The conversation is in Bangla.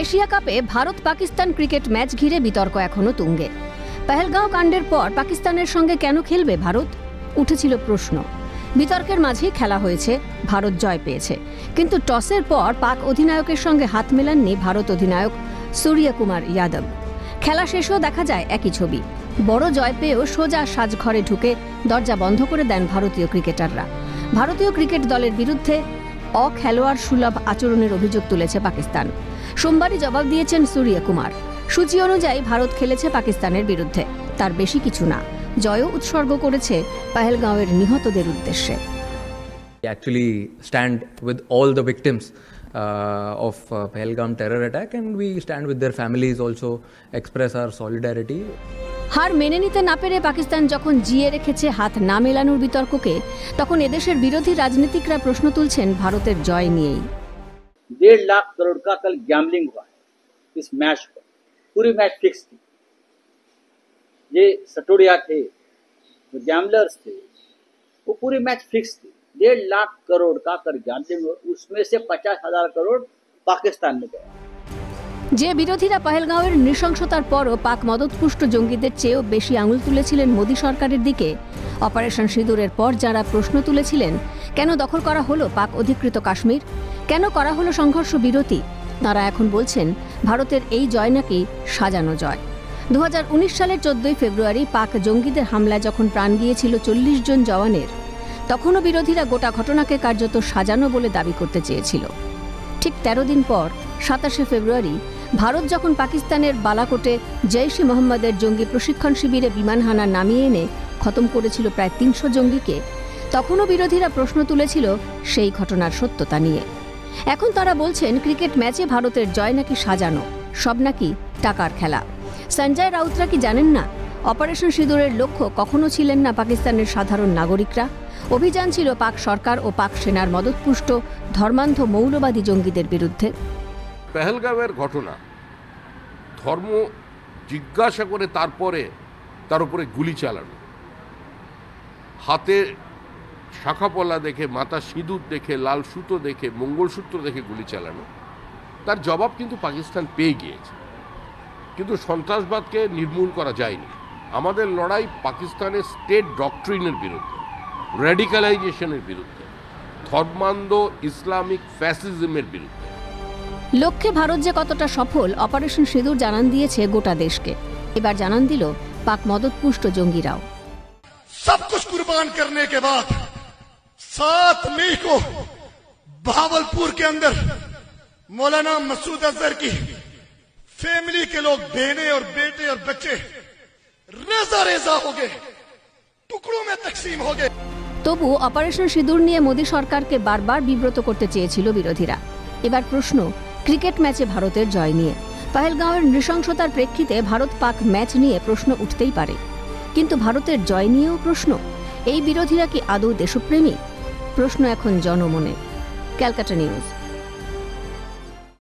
এশিয়া কাপে ভারত পাকিস্তান ক্রিকেট ম্যাচ ঘিরে বিতর্ক এখনো তুঙ্গে। পহেলগাঁও কাণ্ডের পর পাকিস্তানের সঙ্গে কেন খেলবে ভারত, উঠেছিল প্রশ্ন। বিতর্কের মাঝেই খেলা হয়েছে, ভারত জয় পেয়েছে। কিন্তু টসের পর পাক অধিনায়কের সঙ্গে হাত মেলাননি ভারত অধিনায়ক সূর্যকুমার যাদব। খেলা শেষেও দেখা যায় একই ছবি। বড় জয় পেয়েও সোজা সাজঘরে ঢুকে দরজা বন্ধ করে দেন ভারতীয় ক্রিকেটাররা। ভারতীয় ক্রিকেট দলের বিরুদ্ধে অখেলোয়াড় সুলভ আচরণের অভিযোগ তুলেছে পাকিস্তান। সোমবারই জবাব দিয়েছেন সূর্যকুমার। সূচি অনুযায়ী ভারত খেলেছে পাকিস্তানের বিরুদ্ধে, তার বেশি কিছু না। জয়ও উৎসর্গ করেছে পহেলগাঁওয়ের নিহতদের উদ্দেশ্যে। Actually stand with all the victims of Pahalgam terror attack, and we stand with their families, also express our solidarity. হার মেনে নিতে না পেরে পাকিস্তান যখন জিয়ে রেখেছে হাত না মেলানোর বিতর্ককে, তখন এদেশের বিরোধী রাজনীতিকরা প্রশ্ন তুলছেন ভারতের জয় নিয়েই। 1.5 लाख करोड़ का कल गैम्बलिंग हुआ है इस मैच पर। पूरी मैच फिक्स थी। ये सटोरिया थे, जो गैम्बलर्स थे, वो पूरी मैच फिक्स थी। 1.5 लाख करोड़ का कर गैम्बलिंग हुआ, उसमें से 50,000 करोड़ पाकिस्तान में गया। যে বিরোধীরা পহেলগাঁওয়ের নৃশংসতার পরও পাক মদতপুষ্ট জঙ্গিদের চেয়েও বেশি আঙুল তুলেছিলেন মোদী সরকারের দিকে, অপারেশন সিঁদুরের পর যারা প্রশ্ন তুলেছিলেন কেন দখল করা হলো পাক অধিকৃত কাশ্মীর, কেন করা হলো সংঘর্ষ বিরতি, তারা এখন বলছেন ভারতের এই জয় নাকি সাজানো জয়। 2019 সালের 14 ফেব্রুয়ারি পাক জঙ্গিদের হামলায় যখন প্রাণ গিয়েছিল 40 জন জওয়ানের, তখনও বিরোধীরা গোটা ঘটনাকে কার্যত সাজানো বলে দাবি করতে চেয়েছিল। ঠিক 13 দিন পর 27 ফেব্রুয়ারি ভারত যখন পাকিস্তানের বালাকোটে জৈশ-ই মোহাম্মদের জঙ্গি প্রশিক্ষণ শিবিরে বিমান হানা নামিয়ে এনে খতম করেছিল প্রায় 300 জঙ্গিকে, তখনও বিরোধীরা প্রশ্ন তুলেছিল সেই ঘটনার সত্যতা নিয়ে। এখন তারা বলছেন ক্রিকেট ম্যাচে ভারতের জয় নাকি সাজানো, সব নাকি টাকার খেলা। সঞ্জয় রাউতরা কি জানেন না অপারেশন সিঁদুরের লক্ষ্য কখনো ছিলেন না পাকিস্তানের সাধারণ নাগরিকরা? অভিযান ছিল পাক সরকার ও পাক সেনার মদতপুষ্ট ধর্মান্ধ মৌলবাদী জঙ্গিদের বিরুদ্ধে। পহেলগাঁওয়ের ঘটনা ধর্ম জিজ্ঞাসা করে তারপরে তার উপরে গুলি চালানো, হাতে শাখাপলা দেখে, মাথা সিঁদুর দেখে, লাল সুতো দেখে, মঙ্গলসূত্র দেখে গুলি চালানো, তার জবাব কিন্তু পাকিস্তান পেয়ে গিয়েছে। কিন্তু সন্ত্রাসবাদকে নির্মূল করা যায়নি। আমাদের লড়াই পাকিস্তানের স্টেট ডক্ট্রিনের বিরুদ্ধে, র্যাডিক্যালাইজেশনের বিরুদ্ধে, ধর্মান্ধ ইসলামিক ফ্যাসিজমের বিরুদ্ধে। লক্ষ্যে ভারত যে কতটা সফল অপারেশন সিঁদুর জানান দিয়েছে গোটা দেশকে। এবার জানান দিল পাক মদতপুষ্ট জঙ্গিরাও। सब कुछ कुर्बान करने के बाद 7 मई को भावलपुर के अंदर मौलाना मसूद अजहर की फैमिली के लोग, बहनें और बेटे और बच्चे रेजा रेजा हो गए, टुकड़ों में तकसीम हो गए। তবু অপারেশন সিঁদুর নিয়ে মোদী সরকারকে বারবার বিব্রত করতে চেয়েছিল বিরোধীরা। এবার প্রশ্ন ক্রিকেট ম্যাচে ভারতের জয় নিয়ে। পহেলগাঁওয়ের নৃশংসতার প্রেক্ষিতে ভারত পাক ম্যাচ নিয়ে প্রশ্ন উঠতেই পারে, কিন্তু ভারতের জয় নিয়েও প্রশ্ন। এই বিরোধীরা কি আদৌ দেশপ্রেমী? প্রশ্ন এখন জনমনে। ক্যালকাটা নিউজ।